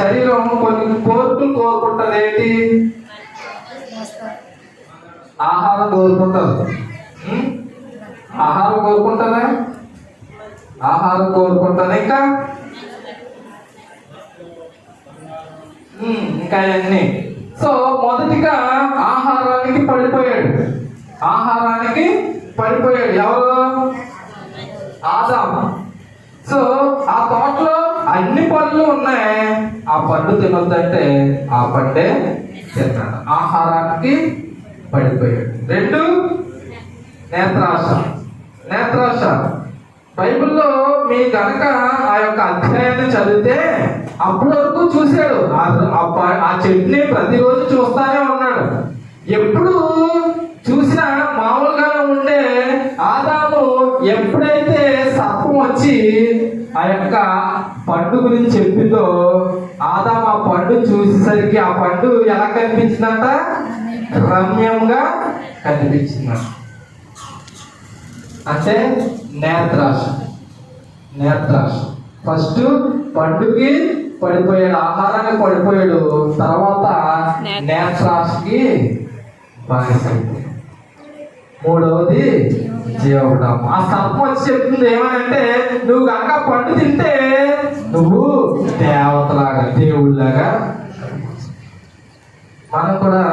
శరీరం కొన్ని కోరికలు కోరుకుంటుంది. ఏంటి? ఆహారం కోరుకుంటుంది. ఆహారం కోరుకుంటుందా? ఆహారం కోరుకుంటుంది. ఇంకా అన్నీ. సో మొదటిగా ఆహారానికి పడిపోయాడు. ఎవరు? ఆదాము. సో ఆ తోటలో అన్ని పళ్ళు ఉన్నాయి, ఆ పండు తినొద్దంటే ఆ పండే తిన్నాడు. ఆహారానికి పడిపోయాడు. 2, నేత్రాశ. బైబిల్లో మీ గనక ఆ యొక్క అధ్యాయాన్ని చదివితే అప్పటి వరకు చూశాడు. ఆ చెట్టుని ప్రతిరోజు చూస్తానే ఉన్నాడు. ఎప్పుడు చూసినా మామూలుగానే ఉండే ఆదాము ఎప్పుడైతే సర్పం వచ్చి ఆ యొక్క పండు గురించి చెప్పిందో, ఆదాము ఆ పండు చూసేసరికి ఆ పండు ఎలా కనిపించిందంట? రమ్యంగా కనిపించిందంట. అంటే నేత్రాశ. ఫస్ట్ పండుకి పడిపోయాడు, ఆహారానికి పడిపోయాడు. తర్వాత నేత్రాశకి బానిసైపోయాడు. 3వది జీవడం. ఆ సర్పం వచ్చి చెప్తుంది ఏమనంటే, నువ్వు కనుక పండు తింటే నువ్వు దేవతలాగా, దేవుళ్ళలాగా. మనం కూడా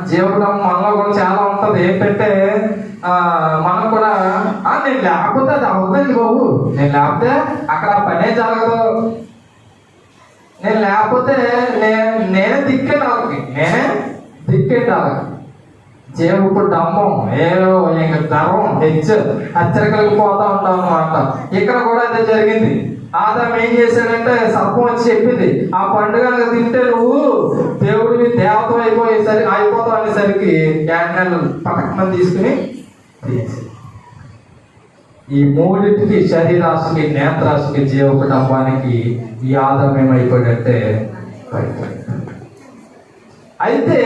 జీవడం మనలో కూడా చాలా ఉంటది. ఏంటంటే మనం కూడా నేను లేకపోతే అది అవుతుంది బాబు, నేను లేకపోతే అక్కడ పనే జరగదు, నేను లేకపోతే నేనే దిక్కేది వాళ్ళకి, ఇప్పుడు డమ్మం ఏదో ఇంకా గర్వం హెచ్చరికలకు పోతా ఉంటాం అన్నమాట. ఇక్కడ కూడా అదే జరిగింది. ఆదాం ఏం చేశాడంటే, సర్పం వచ్చి చెప్పింది, ఆ పండుగ తింటే నువ్వు దేవుడివి దేవత అయిపోతావు అనేసరికి యాజ్ఞలు పక్కన తీసుకుని ఈ 3టికి, శరీరాశికి, నేత్రాశికి, జీవకుటుంబానికి ఈ ఆదాం ఏమైపోయాడంటే పడిపోయాడు. అయితే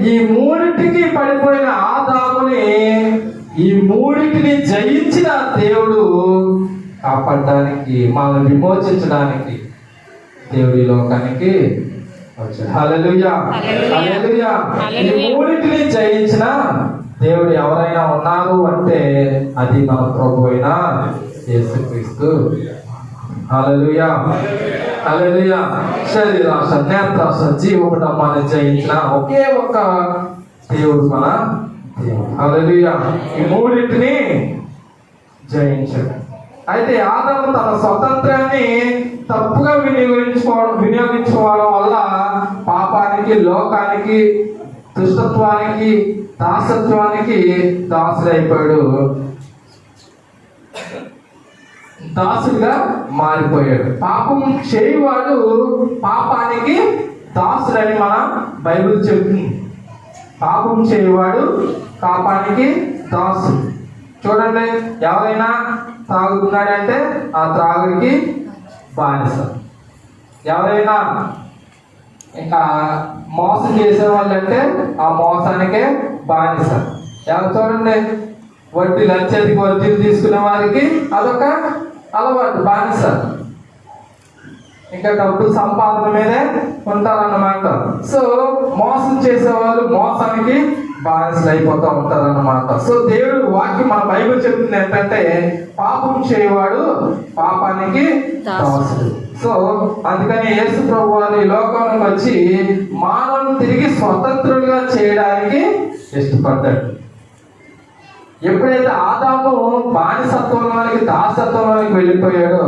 ఈ 3టికి పడిపోయిన ఆదాముని, ఈ 3టిని జయించిన దేవుడు కాపాడడానికి, మనల్ని విమోచించడానికి దేవుడి లోకానికి వచ్చాడు. హల్లెలూయా. ఈ 3టిని జయించిన దేవుడు ఎవరైనా ఉన్నారు అంటే అది మన ప్రభు అయిన యేసుక్రీస్తు. హల్లెలూయా. శరీరాశ, నేత్రాశ, జీవకుటుంబాన్ని జయించిన ఒకే ఒక్క దేవుడు మన దేవుడు. హల్లెలూయా. ఈ 3టిని జయించాడు. అయితే ఆదాము తన స్వతంత్రాన్ని తప్పుగా వినియోగించుకోవడం వల్ల పాపానికి, లోకానికి, దుష్టత్వానికి, దాసత్వానికి దాసుడైపోయాడు, దాసుడిగా మారిపోయాడు. పాపం చేయువాడు పాపానికి దాసుడని మన బైబిల్ చెప్తుంది. పాపం చేయువాడు పాపానికి దాసుడు. చూడండి, ఎవరైనా తాగుతున్నాడంటే ఆ త్రాగుడికి బానిస. ఎవరైనా ఇంకా మోసం చేసేవాళ్ళంటే ఆ మోసానికే బానిస. ఎవరు చూడండి, వడ్డీలు అత్యధిక వడ్డీలు తీసుకునే వారికి అదొక అలవాటు, బానిస. ఇంకా డబ్బు సంపాదన మీదే ఉంటారన్నమాట. సో మోసం చేసేవాళ్ళు మోసానికి బానిసలు అయిపోతూ ఉంటారన్నమాట. సో దేవుడు వాక్యం, మన బైబిల్ చెప్తుంది ఏంటంటే, పాపం చేయవాడు పాపానికి దాసుడు. సో అందుకని యేసు ప్రభు వారు ఈ లోకానికి వచ్చి మానవుని తిరిగి స్వతంత్రులుగా చేయడానికి ఇష్టపడ్డాడు. ఎప్పుడైతే ఆదాము బానిసత్వంలోనికి, దాసత్వంలోనికి వెళ్ళిపోయాడో,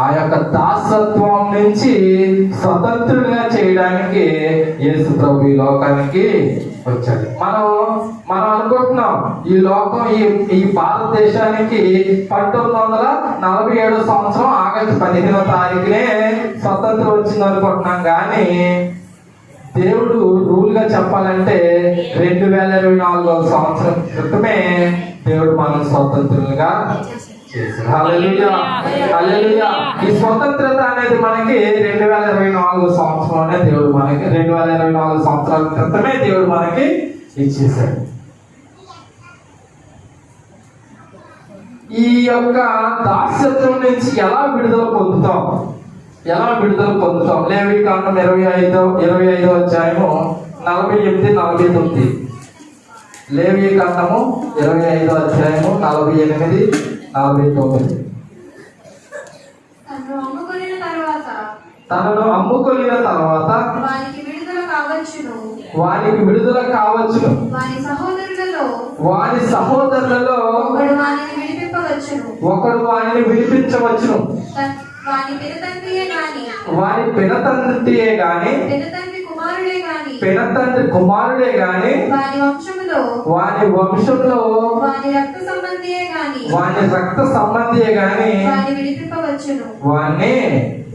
ఆ యొక్క దాసత్వం నుంచి స్వతంత్రులుగా చేయడానికి యేసు ప్రభు ఈ లోకానికి వచ్చాడు. మనం అనుకుంటున్నాం ఈ లోకం, ఈ భారతదేశానికి 1947 సంవత్సరం ఆగస్టు 15వ తారీఖునే స్వతంత్రం వచ్చింది అనుకుంటున్నాం. కానీ దేవుడు రూల్ గా చెప్పాలంటే 2024 సంవత్సరం క్రితమే దేవుడు మనం స్వతంత్రులుగా చేశాడు. హల్లెలూయా. ఈ స్వతంత్రత అనేది మనకి 2024 సంవత్సరంలోనే దేవుడు మనకి, 2024 సంవత్సరాల క్రితమే దేవుడు మనకి ఇచ్చేసాడు. ఈ యొక్క దాస్యత్వం నుంచి ఎలా విడుదల పొందుతాం? ఎలా విడుదల పొందుతాం? లేవికాండం 25 అధ్యాయము 48, 49. లేవికాండము 25 అధ్యాయము 48, 49. తనను అమ్ముకొనిన తర్వాత వానికి విడుదల కావచ్చును. వాని సహోదరులలో ఒకడు వానిని విడిపించవచ్చును. వాని పెనతండ్రియే గాని పెనతండ్రి కుమారుడే గాని వాని వంశంలో వాని రక్త సంబంధియే గాని వాణ్ణి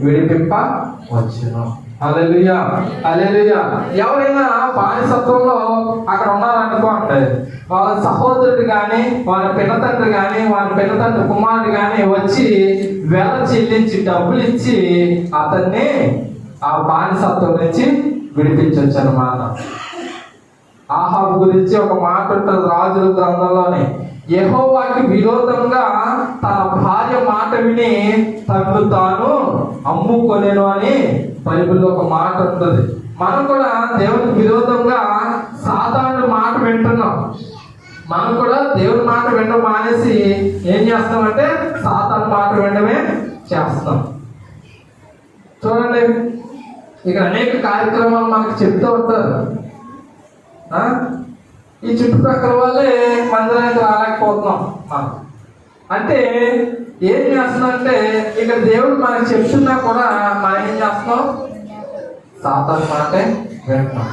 విడిపింపవచ్చును. హల్లెలూయా, హల్లెలూయా. ఎవరైనా బానిసత్వంలో అక్కడ ఉన్నారనుకో అంటే వాళ్ళ సహోదరుడు కానీ వాళ్ళ పినతండ్రి కానీ వాళ్ళ పినతండ్రి కుమారుడు కానీ వచ్చి వెల చెల్లించి డబ్బులు ఇచ్చి అతన్ని ఆ బానిసత్వం నుంచి విడిపించవచ్చు అన్నమాట. ఆహాబు గురించి ఒక మాట ఉంటుంది రాజుల గ్రంథంలోనే, యెహోవాకి విరోధంగా తన భార్య మాట విని తన్ను తాను అమ్ముకొనెను అని బైబిల్లో ఒక మాట ఉంటుంది. మనం కూడా దేవునికి విరోధంగా సాతాను మాట వింటున్నాం. మనం కూడా దేవుని మాట వినడం మానేసి ఏం చేస్తామంటే సాతాను మాట వినడమే చేస్తాం. చూడండి, ఇక అనేక కార్యక్రమాలు మనకు చెప్తూ ఉంటారు. ఈ చుట్టుప్రక్కల వాళ్ళే మందిరానికి రాలేకపోతున్నాం మనం. అంటే ఏం చేస్తున్నాం అంటే ఇక్కడ దేవుడు మనకు చెప్తున్నా కూడా మనం ఏం చేస్తున్నాం? సాతాను మాటే వింటున్నాం.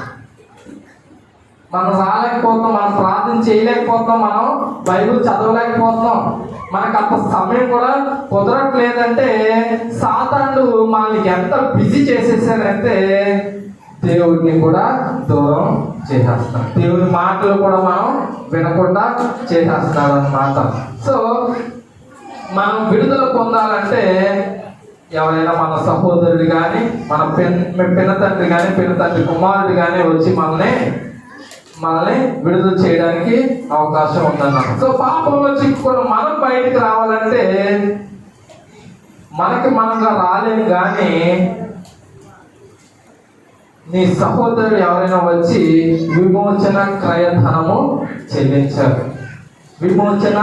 మనం రాలేకపోతున్నాం, మనం ప్రార్థన చేయలేకపోతున్నాం, మనం బైబిల్ చదవలేకపోతున్నాం, మనకు అంత సమయం కూడా కుదరట్లేదంటే సాతానుడు మనల్ని ఎంత బిజీ చేసేసాడంటే దేవుడిని కూడా దూరం చేసేస్తాం. దేవుని మాటలు కూడా మనం వినకుండా చేసేస్తాడు అన్నమాట. సో మనం విడుదల పొందాలంటే ఎవరైనా మన సహోదరుడు కానీ మన పినతండ్రి కానీ పినతండ్రి కుమారుడు కానీ వచ్చి మనల్ని విడుదల చేయడానికి అవకాశం ఉందన్నమాట. సో పాపంలో చిక్కుకొని మనం బయటికి రావాలంటే మనకి మనంగా రాలేము. కానీ నీ సహోదరుడు ఎవరైనా వచ్చి విమోచన క్రయధనము చెల్లించారు, విమోచన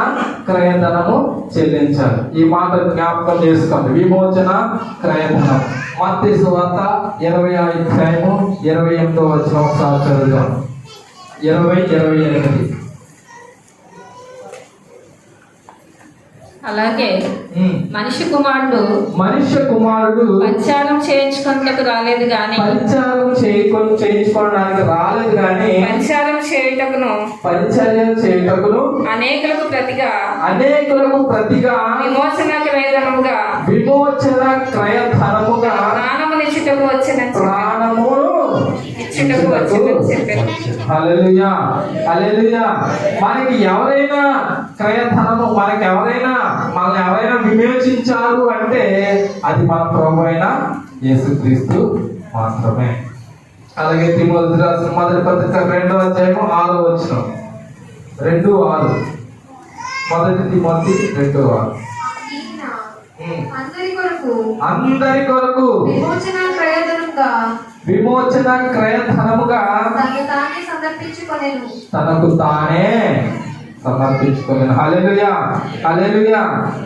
క్రయధనము చెల్లించారు. ఈ మాట జ్ఞాపకం చేసుకోండి. విమోచన క్రయధనం. మత్తయి సువార్త 20వ అధ్యాయము 28వ వచనం ఒకసారి చదువుదాం. 20:28. అలాగే మనిషి కుమారుడు పరిచారం చేయించుకోవడానికి రాలేదు గాని చేయించుకోవడానికి రాలేదు కానీ పరిచర్య చేయుటకును అనేకులకు ప్రతిగా విమోచన క్రయధనముగా ప్రాణమును ఇచ్చుటకు వచ్చిన హల్లెలూయా, హల్లెలూయా. మనకి ఎవరైనా క్రయధనము మనల్ని ఎవరైనా విమోచించారు అంటే అది మన ప్రభు అయిన యేసుక్రీస్తు మాత్రమే. అలాగే తిమోతి రాసిన మొదటి పత్రిక 2వ అధ్యాయము 6వ వచనం. 2:6. మొదటి తిమోతి 2:6. అందరి కొరకు విమోచన క్రయధనముగా తనకు తానే సమర్పించుకోలేను. హల్లెలూయా, హల్లెలూయా.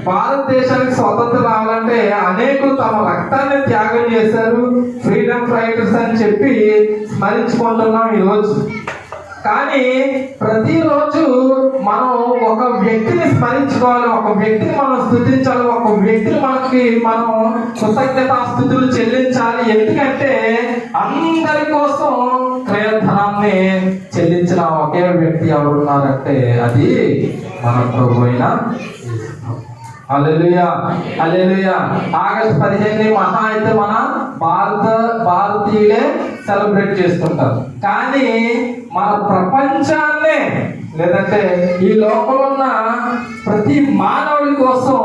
భారతదేశానికి స్వతంత్రం రావాలంటే అనేకులు తమ రక్తాన్ని త్యాగం చేశారు. ఫ్రీడమ్ ఫైటర్స్ అని చెప్పి స్మరించుకుంటున్నాం ఈరోజు. కానీ ప్రతిరోజు మనం ఒక వ్యక్తిని స్మరించుకోవాలి, ఒక వ్యక్తిని మనం స్తుతించాలి, ఒక వ్యక్తిని మనం కృతజ్ఞతాస్తుతులు చెల్లించాలి. ఎందుకంటే అందరి కోసం క్రయధనాన్ని చెల్లించిన ఒకే వ్యక్తి ఎవరున్నారంటే అది మన ప్రభు అయిన హల్లెలూయా, హల్లెలూయా. ఆగస్టు 15 మహా అయితే మన భారతీయులే సెలబ్రేట్ చేసుకుంటారు. కానీ మన ప్రపంచాన్నే లేదంటే ఈ లోకంలో ఉన్న ప్రతి మానవుడి కోసం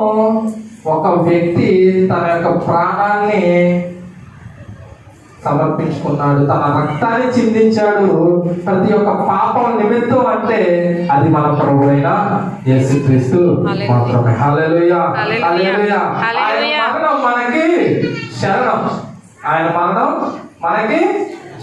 ఒక వ్యక్తి తన యొక్క ప్రాణాన్ని సమర్పించుకున్నాడు, తన రక్తాన్ని చిందించాడు ప్రతి ఒక్క పాపం నిమిత్తం. అంటే అది మన ప్రభువైన యేసుక్రీస్తు మాత్రమే. హల్లెలూయా, హల్లెలూయా. ఆయన మరణం మనకి శరణం, ఆయన మరణం మనకి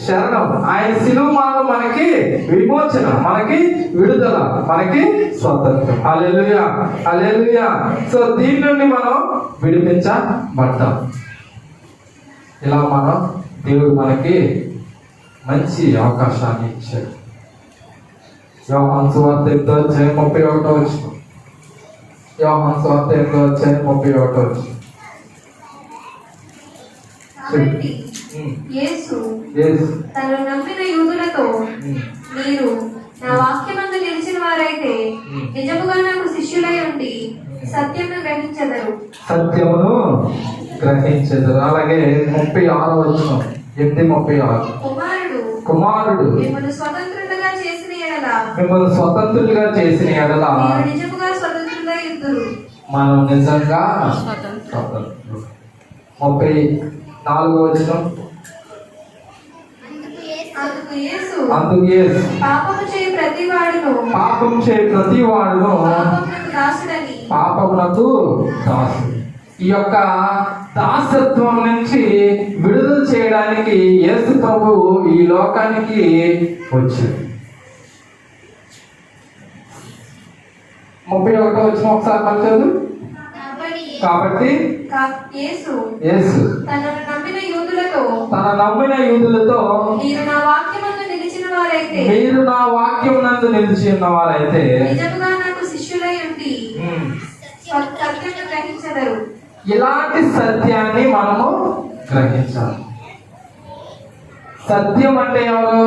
శరణం, ఆయన శిలువ మరణం మనకి విమోచన, మనకి విడుదల, మనకి స్వతంత్రం. హల్లెలూయా, హల్లెలూయా. సో దీని నుండి మనం విడిపించబడతాం. ఇలా మనం దేవుడు మనకి మంచి అవకాశాన్ని ఇచ్చాడు. యోహాను సువార్త 8:31. యోహాను సువార్త 8:31. కాబట్టి యేసు తనను నమ్మిన యూదులతో, మీరు నా వాక్యమందు నిలిచిన వారైతే నిజముగా నాకు శిష్యులై ఉండి సత్యమును గ్రహించెదరు. సత్యమును గ్రహించెదరు. అలాగే 36 8:36. కుమారుడు మిమ్మల్ని స్వతంత్రులుగా చేసిన ఎడల మిమ్మల్ని స్వతంత్రులుగా చేసిన ఎడల మీరు నిజముగా స్వతంత్రులై ఉందురు. మనం నిజంగా స్వతంత్రులు. 34 అందుకు యేసు పాపము చేయి ప్రతి వాడును పాపమునకు దాసుడు. ఈ యొక్క దాసత్వం నుంచి విడుదల చేయడానికి యేసు ప్రభు ఈ లోకానికి వచ్చాడు. 31 ఒకసారి మళ్ళీ చదువు. కాబట్టి యేసు తన నమ్మిన యూదులతో, మీరు నా వాక్యమందు నిలిచిన వారైతే నిజముగా నాకు శిష్యులై ఉండి సత్యమును గ్రహించెదరు. ఇలాంటి సత్యాన్ని మనము గ్రహించాలి. సత్యం అంటే ఎవరు?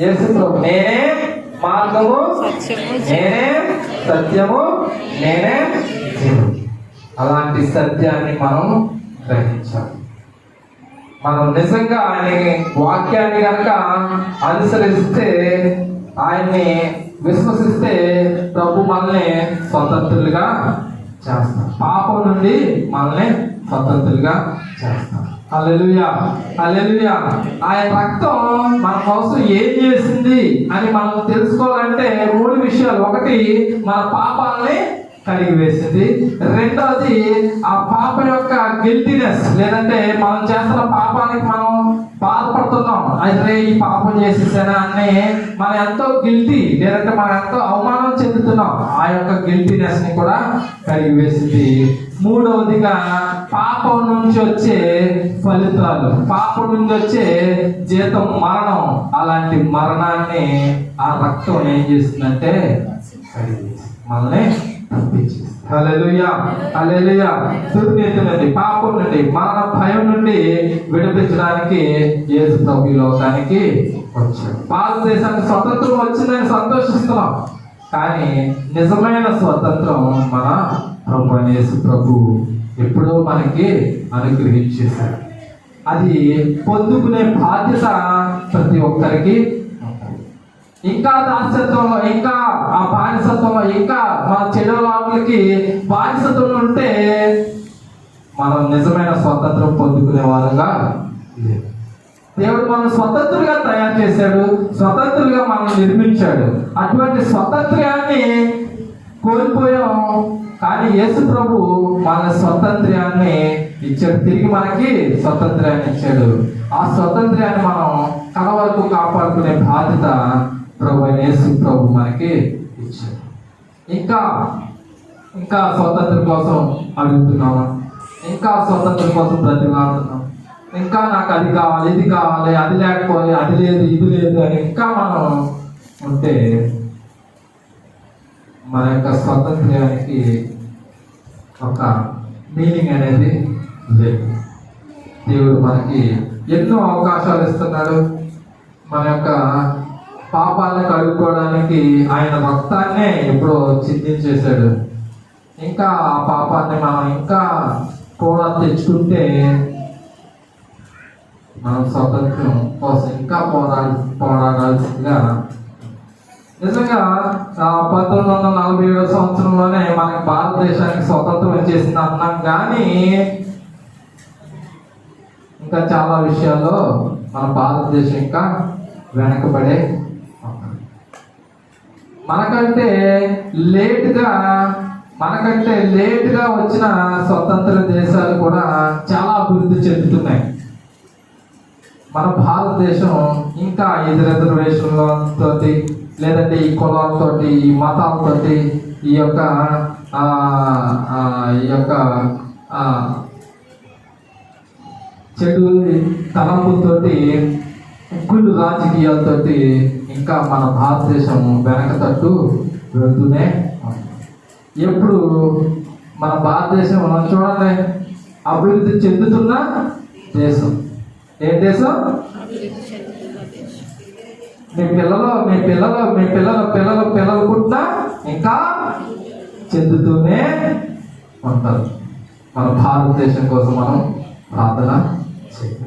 యేసు ప్రభు. నేనే మార్గము, నేనే సత్యము, నేనే జీవం. అలాంటి సత్యాన్ని మనం గ్రహించాలి. మనం నిజంగా ఆయన వాక్యాన్ని కనుక అనుసరిస్తే, ఆయన్ని విశ్వసిస్తే ప్రభు మనల్ని స్వతంత్రులుగా చేస్తాం. పాపం నుండి మనల్ని స్వతంత్రులుగా చేస్తాం. హల్లెలూయా, హల్లెలూయా. ఆయన రక్తం మన కోసం ఏం చేసింది అని మనం తెలుసుకోవాలంటే 3 విషయాలు. ఒకటి, మన పాపాలని కడిగి వేసింది. రెండోది, ఆ పాప యొక్క గిల్టీనెస్, లేదంటే మనం చేస్తున్న పాపానికి మనం బాధపడుతున్నాం, అయితే ఈ పాపం చేసేసానా అని మనం ఎంతో గిల్టీ, లేదంటే మనం ఎంతో అవమానం చెందుతున్నాం. ఆ యొక్క గిల్టీనెస్ ని కూడా కడిగి వేసింది. మూడవదిగా, పాపం నుంచి వచ్చే ఫలితాలు, పాపం నుంచి వచ్చే జీతం మరణం, అలాంటి మరణాన్ని ఆ రక్తం ఏం చేస్తుందంటే మనల్ని తప్పించేస్తుంది. హల్లెలూయా, హల్లెలూయా. దుర్నీతి నుండి, పాపం నుండి, మరణ భయం నుండి విడిపించడానికి యేసు ప్రభు ఈ లోకానికి వచ్చాడు. భారతదేశానికి స్వతంత్రం వచ్చిందని సంతోషిస్తున్నాం, కానీ నిజమైన స్వతంత్రం మన ప్రభు అని యేసు ప్రభు ఎప్పుడో మనకి అనుగ్రహించేశాడు. అది పొందుకునే బాధ్యత ప్రతి ఒక్కరికి. ఇంకా దాస్యత్వంలో, ఇంకా ఆ బానిసత్వంలో, ఇంకా మన చెడులకి బానిసత్వం ఉంటే మనం నిజమైన స్వతంత్రం పొందుకునే వారుగా లేదు. దేవుడు మనం స్వతంత్రులుగా తయారు చేశాడు, స్వతంత్రులుగా మనం నిర్మించాడు. అటువంటి స్వతంత్రాన్ని కోల్పోయాం, కానీ యేసు ప్రభు మన స్వతంత్రాన్ని ఇచ్చాడు. తిరిగి మనకి స్వతంత్రాన్ని ఇచ్చాడు. ఆ స్వతంత్రాన్ని మనం కడ వరకు కాపాడుకునే బాధ్యత ప్రభు అయిన యేసు ప్రభు మనకి ఇచ్చాడు. ఇంకా ఇంకా స్వతంత్రం కోసం అడుగుతున్నామా? ఇంకా స్వతంత్రం కోసం బ్రతిలాడుతున్నాం. ఇంకా నాకు అది కావాలి, ఇది కావాలి, అది లేకపోతే అది లేదు, ఇది లేదు అని ఇంకా మనం ఉంటే మన యొక్క స్వాతంత్ర్యానికి ఒక మీనింగ్ అనేది లేదు. దేవుడు మనకి ఎన్నో అవకాశాలు ఇస్తున్నాడు. మన యొక్క పాపాలను కడుక్కోవడానికి ఆయన రక్తాన్నే ఎప్పుడో చిందించేశాడు. ఇంకా ఆ పాపాన్ని మనం ఇంకా కూడా తెచ్చుకుంటే మనం స్వాతంత్ర్యం కోసం ఇంకా పోరాడాల్సిందిగా. నిజంగా 1947 సంవత్సరంలోనే మనకి భారతదేశానికి స్వతంత్రం వచ్చేసింది అన్నాం, కానీ ఇంకా చాలా విషయాల్లో మన భారతదేశం ఇంకా వెనకబడే ఉంది. మనకంటే లేటుగా వచ్చిన స్వతంత్ర దేశాలు కూడా చాలా అభివృద్ధి చెందుతున్నాయి. మన భారతదేశం ఇంకా ఈ రిజర్వేషన్లతో లేదంటే ఈ కులాలతోటి ఈ మతాలతోటి ఈ యొక్క చెడు తలంపులతోటి ఉగ్గులు రాజకీయాలతోటి ఇంకా మన భారతదేశం వెనకతట్టు వెళ్తూనే ఉంది. ఎప్పుడు మన భారతదేశం మనం చూడండి అభివృద్ధి చెందుతున్న దేశం. ఏ దేశం? మీ పిల్లలు పుట్టినా ఇంకా చెందుతూనే ఉంటారు. మన భారతదేశం కోసం మనం ప్రార్థన చేయాలి.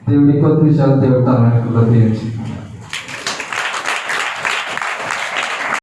దేవుడి కొద్ది విషయాలు దేవుడు తన వెనుకలో దీవించి